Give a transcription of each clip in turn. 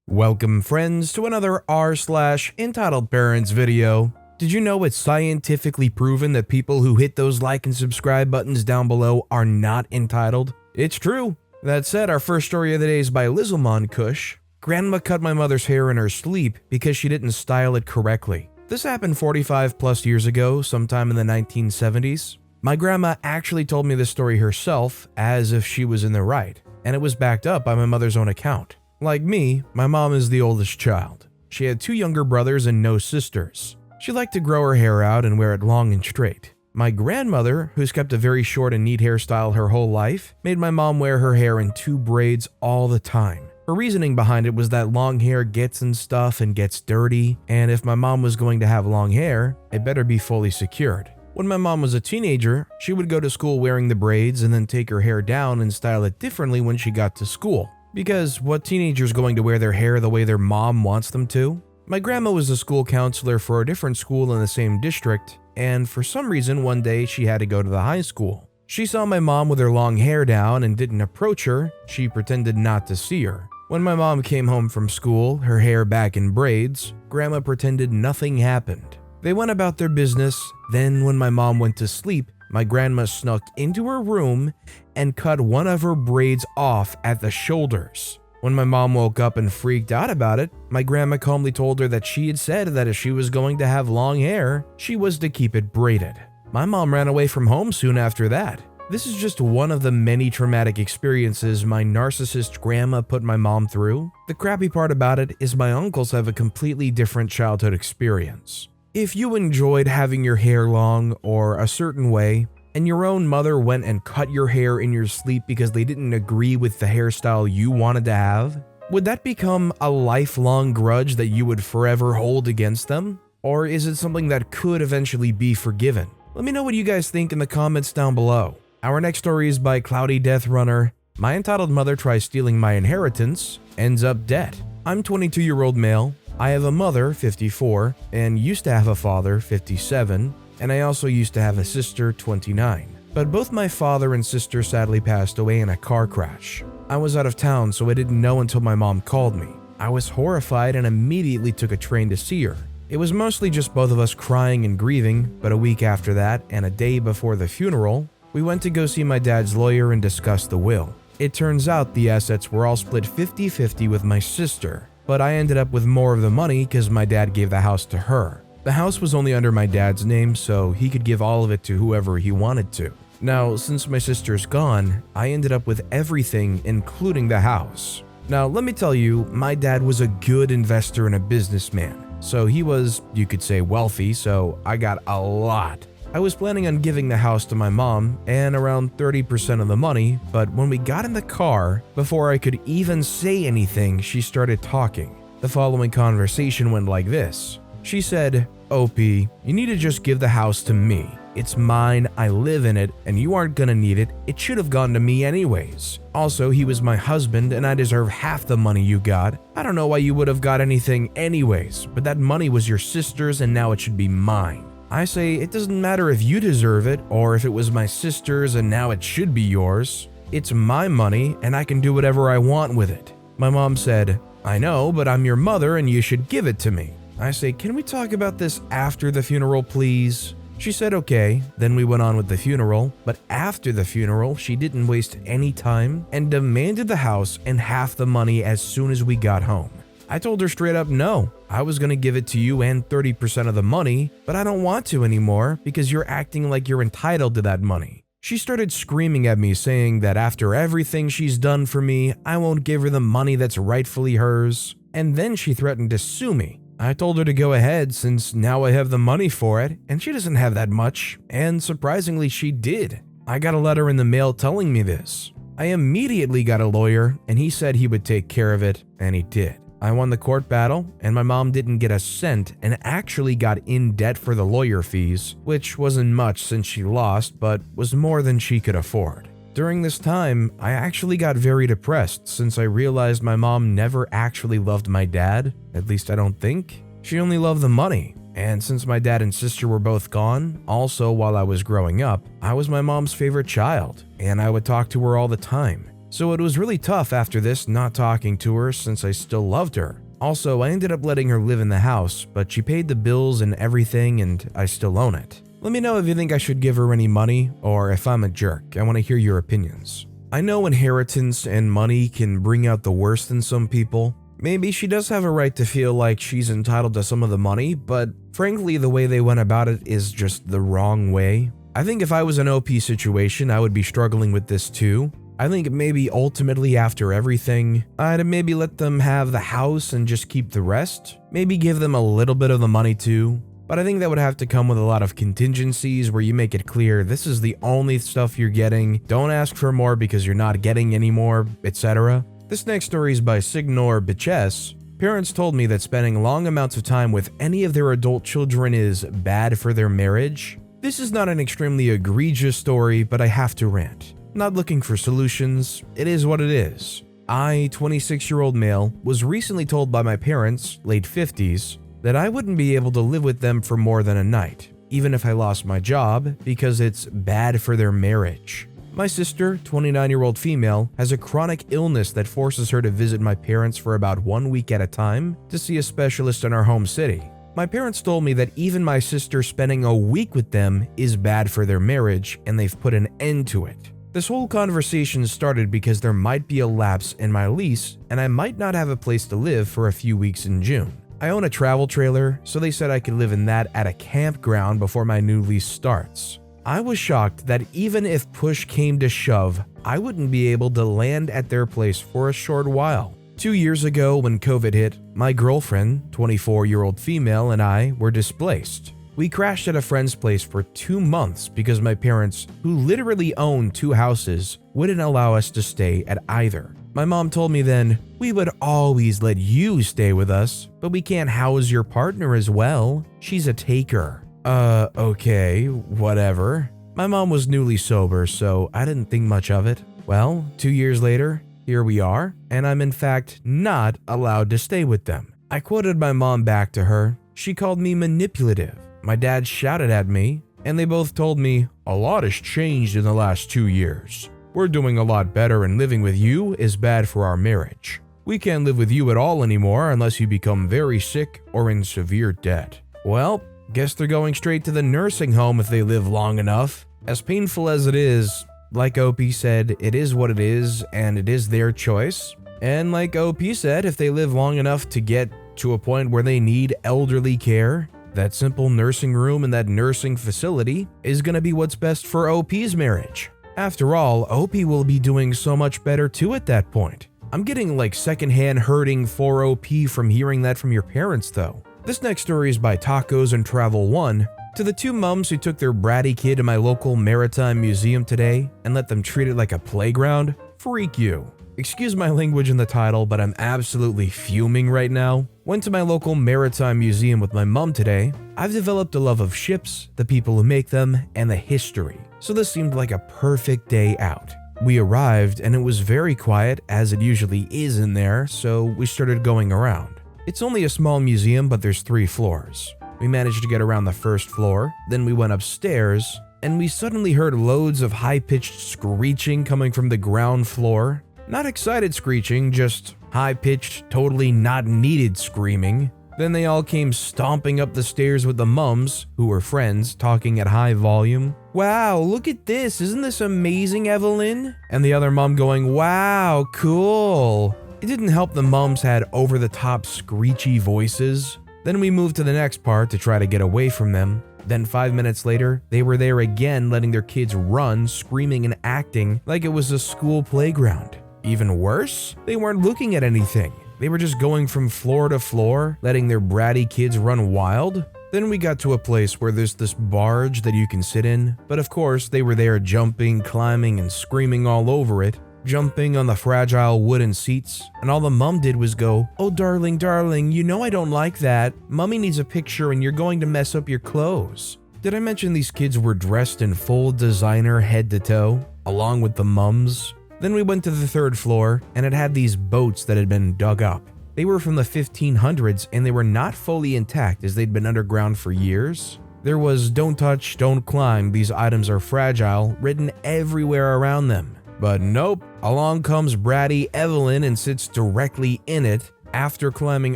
Welcome friends to another rSlash Parents video. Did you know it's scientifically proven that people who hit those like and subscribe buttons down below are not entitled? It's true. That said, our first story of the day is by Lizzlemon Kush. Grandma cut my mother's hair in her sleep because she didn't style it correctly. This happened 45 plus years ago, sometime in the 1970s. My grandma actually told me this story herself, as if she was in the right, and it was backed up by my mother's own account. Like me, my mom is the oldest child. She had 2 younger brothers and no sisters. She liked to grow her hair out and wear it long and straight. My grandmother, who's kept a very short and neat hairstyle her whole life, made my mom wear her hair in 2 braids all the time. Her reasoning behind it was that long hair gets in stuff and gets dirty, and if my mom was going to have long hair, it better be fully secured. When my mom was a teenager, she would go to school wearing the braids and then take her hair down and style it differently when she got to school. Because what teenager's going to wear their hair the way their mom wants them to? My grandma was a school counselor for a different school in the same district, and for some reason one day she had to go to the high school. She saw my mom with her long hair down and didn't approach her. She pretended not to see her. When my mom came home from school, her hair back in braids, Grandma pretended nothing happened. They went about their business. Then when my mom went to sleep, my grandma snuck into her room and cut one of her braids off at the shoulders. When my mom woke up and freaked out about it, my grandma calmly told her that she had said that if she was going to have long hair, she was to keep it braided. My mom ran away from home soon after that. This is just one of the many traumatic experiences my narcissist grandma put my mom through. The crappy part about it is my uncles have a completely different childhood experience. If you enjoyed having your hair long or a certain way, and your own mother went and cut your hair in your sleep because they didn't agree with the hairstyle you wanted to have, would that become a lifelong grudge that you would forever hold against them? Or is it something that could eventually be forgiven? Let me know what you guys think in the comments down below. Our next story is by Cloudy Death Runner. My entitled mother tries stealing my inheritance, ends up dead. I'm 22-year-old male. I have a mother, 54, and used to have a father, 57, and I also used to have a sister, 29. But both my father and sister sadly passed away in a car crash. I was out of town, so I didn't know until my mom called me. I was horrified and immediately took a train to see her. It was mostly just both of us crying and grieving, but a week after that, and a day before the funeral, we went to go see my dad's lawyer and discuss the will. It turns out the assets were all split 50-50 with my sister, but I ended up with more of the money because my dad gave the house to her. The house was only under my dad's name, so he could give all of it to whoever he wanted to. Now, since my sister's gone, I ended up with everything, including the house. Now, let me tell you, my dad was a good investor and a businessman. So he was, you could say, wealthy, so I got a lot. I was planning on giving the house to my mom and around 30% of the money, but when we got in the car, before I could even say anything, she started talking. The following conversation went like this. She said, "OP, you need to just give the house to me. It's mine, I live in it, and you aren't gonna need it. It should have gone to me anyways. Also, he was my husband and I deserve half the money you got. I don't know why you would have got anything anyways, but that money was your sister's and now it should be mine." I say it doesn't matter if you deserve it or if it was my sister's and now it should be yours. It's my money and I can do whatever I want with it. My mom said, "I know, but I'm your mother and you should give it to me." I say, "Can we talk about this after the funeral, please?" She said okay, then we went on with the funeral, but after the funeral, she didn't waste any time and demanded the house and half the money as soon as we got home. I told her straight up no, I was gonna give it to you and 30% of the money, but I don't want to anymore because you're acting like you're entitled to that money. She started screaming at me saying that after everything she's done for me, I won't give her the money that's rightfully hers, and then she threatened to sue me. I told her to go ahead since now I have the money for it, and she doesn't have that much, and surprisingly she did. I got a letter in the mail telling me this. I immediately got a lawyer, and he said he would take care of it, and he did. I won the court battle, and my mom didn't get a cent and actually got in debt for the lawyer fees, which wasn't much since she lost, but was more than she could afford. During this time, I actually got very depressed since I realized my mom never actually loved my dad, at least I don't think. She only loved the money, and since my dad and sister were both gone, also while I was growing up, I was my mom's favorite child, and I would talk to her all the time. So it was really tough after this not talking to her since I still loved her. Also, I ended up letting her live in the house, but she paid the bills and everything and I still own it. Let me know if you think I should give her any money or if I'm a jerk. I want to hear your opinions. I know inheritance and money can bring out the worst in some people. Maybe she does have a right to feel like she's entitled to some of the money, but frankly, the way they went about it is just the wrong way. I think if I was an OP situation, I would be struggling with this too. I think maybe ultimately after everything, I'd maybe let them have the house and just keep the rest. Maybe give them a little bit of the money too. But I think that would have to come with a lot of contingencies where you make it clear this is the only stuff you're getting, don't ask for more because you're not getting any more, etc. This next story is by Signor Biches. Parents told me that spending long amounts of time with any of their adult children is bad for their marriage. This is not an extremely egregious story, but I have to rant. Not looking for solutions, it is what it is. I, 26-year-old male, was recently told by my parents, late 50s, that I wouldn't be able to live with them for more than a night, even if I lost my job, because it's bad for their marriage. My sister, 29-year-old female, has a chronic illness that forces her to visit my parents for about 1 week at a time to see a specialist in our home city. My parents told me that even my sister spending a week with them is bad for their marriage, and they've put an end to it. This whole conversation started because there might be a lapse in my lease and I might not have a place to live for a few weeks in June. I own a travel trailer, so they said I could live in that at a campground before my new lease starts. I was shocked that even if push came to shove, I wouldn't be able to land at their place for a short while. 2 years ago when COVID hit, my girlfriend, 24-year-old female, and I were displaced. We crashed at a friend's place for 2 months because my parents, who literally own 2 houses, wouldn't allow us to stay at either. My mom told me then, "We would always let you stay with us, but we can't house your partner as well. She's a taker." Okay, whatever. My mom was newly sober, so I didn't think much of it. Well, 2 years later, here we are, and I'm in fact not allowed to stay with them. I quoted my mom back to her. She called me manipulative. My dad shouted at me, and they both told me, "A lot has changed in the last 2 years. We're doing a lot better and living with you is bad for our marriage. We can't live with you at all anymore unless you become very sick or in severe debt." Well, guess they're going straight to the nursing home if they live long enough. As painful as it is, like OP said, it is what it is and it is their choice. And like OP said, if they live long enough to get to a point where they need elderly care, that simple nursing room in that nursing facility is gonna be what's best for OP's marriage. After all, OP will be doing so much better too at that point. I'm getting like secondhand hurting for OP from hearing that from your parents though. This next story is by Tacos and Travel 1. To the 2 mums who took their bratty kid to my local maritime museum today and let them treat it like a playground, freak you. Excuse my language in the title, but I'm absolutely fuming right now. Went to my local maritime museum with my mom today. I've developed a love of ships, the people who make them, and the history, so this seemed like a perfect day out. We arrived and it was very quiet, as it usually is in there, so we started going around. It's only a small museum, but there's 3 floors. We managed to get around the first floor, then we went upstairs, and we suddenly heard loads of high-pitched screeching coming from the ground floor. Not excited screeching, just high-pitched, totally not needed screaming. Then they all came stomping up the stairs with the mums, who were friends, talking at high volume. "Wow, look at this, isn't this amazing, Evelyn?" And the other mom going, "Wow, cool." It didn't help the mums had over-the-top screechy voices. Then we moved to the next part to try to get away from them. Then 5 minutes later, they were there again letting their kids run, screaming and acting like it was a school playground. Even worse, they weren't looking at anything. They were just going from floor to floor, letting their bratty kids run wild. Then we got to a place where there's this barge that you can sit in, but of course they were there jumping, climbing, and screaming all over it, jumping on the fragile wooden seats, and all the mum did was go, "Oh darling, darling, you know I don't like that. Mummy needs a picture and you're going to mess up your clothes." Did I mention these kids were dressed in full designer head to toe, along with the mums? Then we went to the 3rd floor, and it had these boats that had been dug up. They were from the 1500s, and they were not fully intact as they'd been underground for years. There was "Don't touch, don't climb, these items are fragile" written everywhere around them. But nope, Along comes bratty Evelyn and sits directly in it after climbing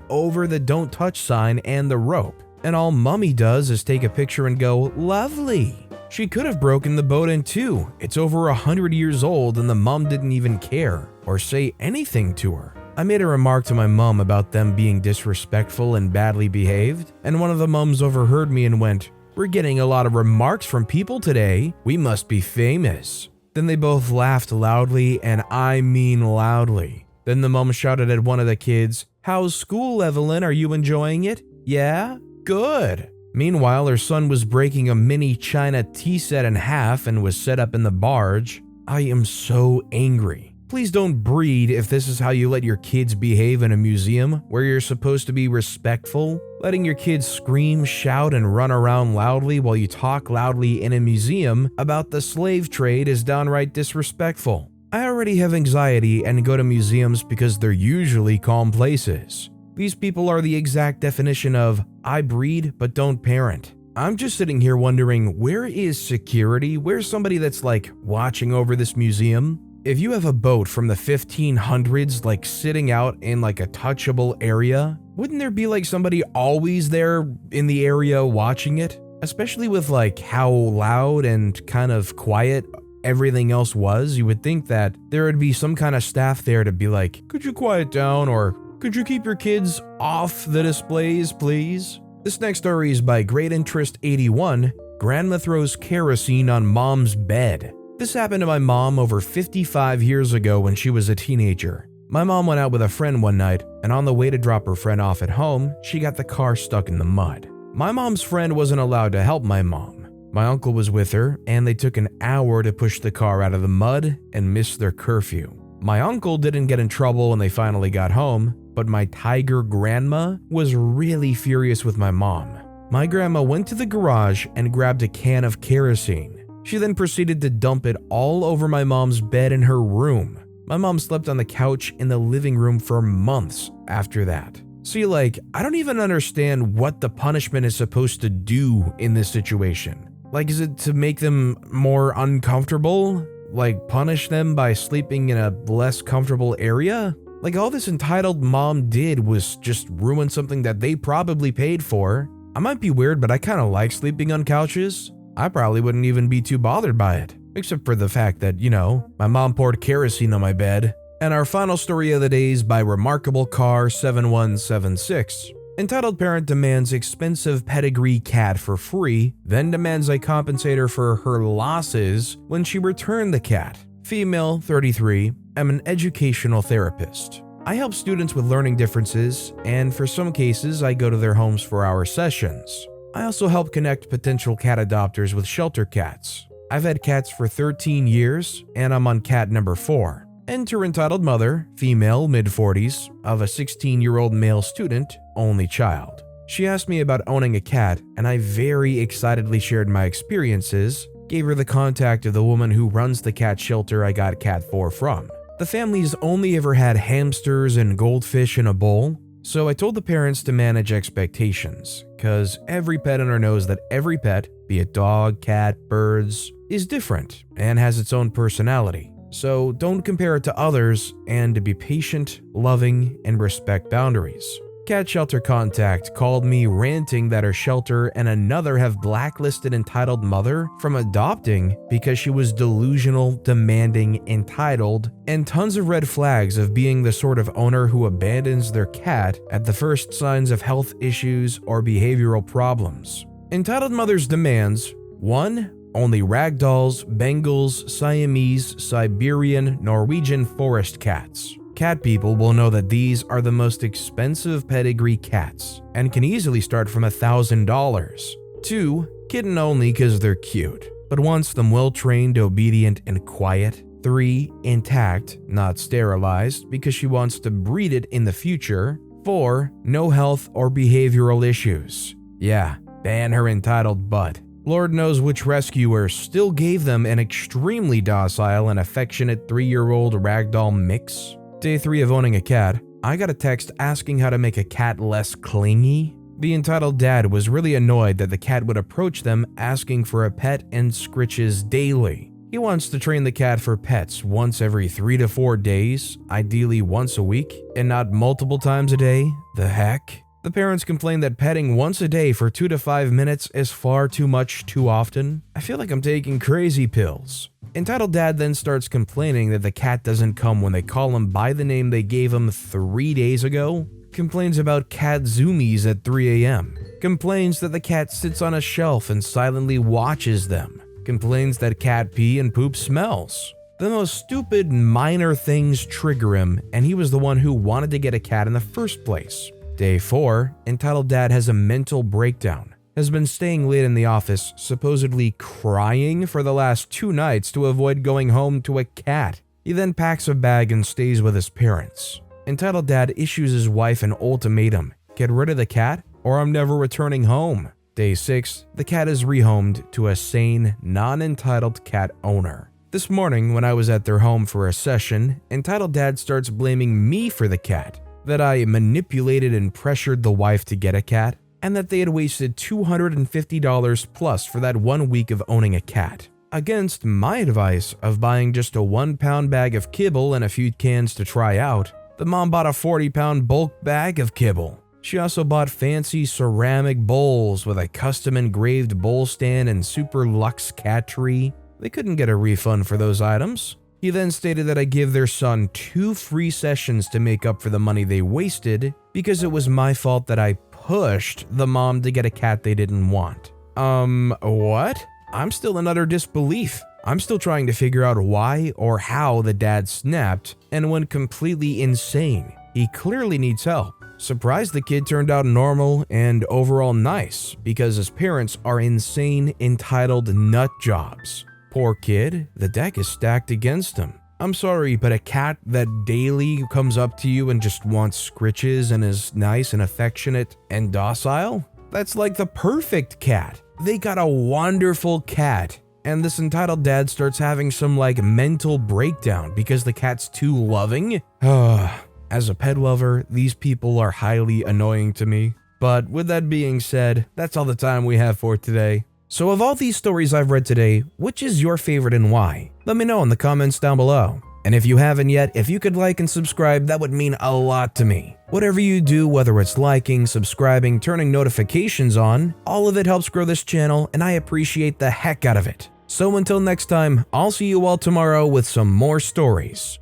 over the don't touch sign and the rope. And all Mummy does is take a picture and go, "Lovely." She could have broken the boat in two. It's over 100 years old and the mom didn't even care or say anything to her. I made a remark to my mom about them being disrespectful and badly behaved, and one of the mums overheard me and went, "We're getting a lot of remarks from people today. We must be famous." Then they both laughed loudly, and I mean loudly. Then the mom shouted at one of the kids, "How's school, Evelyn? Are you enjoying it?" "Yeah? Good." Meanwhile, her son was breaking a mini china tea set in half and was set up in the barge. I am so angry. Please don't breed if this is how you let your kids behave in a museum where you're supposed to be respectful. Letting your kids scream, shout, and run around loudly while you talk loudly in a museum about the slave trade is downright disrespectful. I already have anxiety and go to museums because they're usually calm places. These people are the exact definition of, I breed but don't parent. I'm just sitting here wondering, where is security? Where's somebody that's like watching over this museum? If you have a boat from the 1500s like sitting out in like a touchable area, wouldn't there be like somebody always there in the area watching it? Especially with like how loud and kind of quiet everything else was, you would think that there would be some kind of staff there to be like, "Could you quiet down?" or "Could you keep your kids off the displays, please?" This next story is by Great Interest 81, Grandma Throws Kerosene on Mom's Bed. This happened to my mom over 55 years ago when she was a teenager. My mom went out with a friend one night, and on the way to drop her friend off at home, she got the car stuck in the mud. My mom's friend wasn't allowed to help my mom. My uncle was with her, and they took an hour to push the car out of the mud and missed their curfew. My uncle didn't get in trouble when they finally got home, but my tiger grandma was really furious with my mom. My grandma went to the garage and grabbed a can of kerosene. She then proceeded to dump it all over my mom's bed in her room. My mom slept on the couch in the living room for months after that. See, like, I don't even understand what the punishment is supposed to do in this situation. Like, is it to make them more uncomfortable? Like, punish them by sleeping in a less comfortable area? Like, all this entitled mom did was just ruin something that they probably paid for. I might be weird, but I kind of like sleeping on couches. I probably wouldn't even be too bothered by it, except for the fact that, my mom poured kerosene on my bed. And our final story of the day is by Remarkable Car 7176. Entitled parent demands expensive pedigree cat for free, then demands I compensate her for her losses when she returned the cat. Female, 33, am an educational therapist. I help students with learning differences, and for some cases, I go to their homes for our sessions. I also help connect potential cat adopters with shelter cats. I've had cats for 13 years, and I'm on cat number 4. Enter entitled mother, female, mid-40s, of a 16-year-old male student, only child. She asked me about owning a cat, and I very excitedly shared my experiences, gave her the contact of the woman who runs the cat shelter I got cat 4 from. The family's only ever had hamsters and goldfish in a bowl, so I told the parents to manage expectations, cause every pet owner knows that every pet, be it dog, cat, birds, is different and has its own personality. So don't compare it to others, and to be patient, loving, and respect boundaries. Cat shelter contact called me ranting that her shelter and another have blacklisted entitled mother from adopting because she was delusional, demanding, entitled, and tons of red flags of being the sort of owner who abandons their cat at the first signs of health issues or behavioral problems. Entitled mother's demands: 1. Only ragdolls, Bengals, Siamese, Siberian, Norwegian forest cats. Cat people will know that these are the most expensive pedigree cats and can easily start from $1,000. 2. Kitten only because they're cute, but wants them well-trained, obedient, and quiet. 3. Intact, not sterilized, because she wants to breed it in the future. 4. No health or behavioral issues. Yeah, ban her entitled butt. Lord knows which rescuer still gave them an extremely docile and affectionate 3-year-old ragdoll mix. Day 3 of owning a cat, I got a text asking how to make a cat less clingy. The entitled dad was really annoyed that the cat would approach them asking for a pet and scritches daily. He wants to train the cat for pets once every 3 to 4 days, ideally once a week, and not multiple times a day. The heck? The parents complain that petting once a day for 2 to 5 minutes is far too much too often. I feel like I'm taking crazy pills. Entitled Dad then starts complaining that the cat doesn't come when they call him by the name they gave him 3 days ago. Complains about cat zoomies at 3 a.m. Complains that the cat sits on a shelf and silently watches them. Complains that cat pee and poop smells. The most stupid minor things trigger him, and he was the one who wanted to get a cat in the first place. Day 4, Entitled Dad has a mental breakdown. Has been staying late in the office, supposedly crying for the last 2 nights to avoid going home to a cat. He then packs a bag and stays with his parents. Entitled Dad issues his wife an ultimatum: get rid of the cat or I'm never returning home. Day 6, the cat is rehomed to a sane, non-entitled cat owner. This morning, when I was at their home for a session, Entitled Dad starts blaming me for the cat, that I manipulated and pressured the wife to get a cat, and that they had wasted $250 plus for that 1 week of owning a cat. Against my advice of buying just a 1-pound bag of kibble and a few cans to try out, the mom bought a 40-pound bulk bag of kibble. She also bought fancy ceramic bowls with a custom engraved bowl stand and super luxe cat tree. They couldn't get a refund for those items. He then stated that I give their son 2 free sessions to make up for the money they wasted because it was my fault that I pushed the mom to get a cat they didn't want. What? I'm still in utter disbelief. I'm still trying to figure out why or how the dad snapped and went completely insane. He clearly needs help. Surprised the kid turned out normal and overall nice because his parents are insane, entitled nut jobs. Poor kid, the deck is stacked against him. I'm sorry, but a cat that daily comes up to you and just wants scritches and is nice and affectionate and docile? That's like the perfect cat. They got a wonderful cat. And this entitled dad starts having some mental breakdown because the cat's too loving? As a pet lover, these people are highly annoying to me. But with that being said, that's all the time we have for today. So of all these stories I've read today, which is your favorite and why? Let me know in the comments down below. And if you haven't yet, if you could like and subscribe, that would mean a lot to me. Whatever you do, whether it's liking, subscribing, turning notifications on, all of it helps grow this channel and I appreciate the heck out of it. So until next time, I'll see you all tomorrow with some more stories.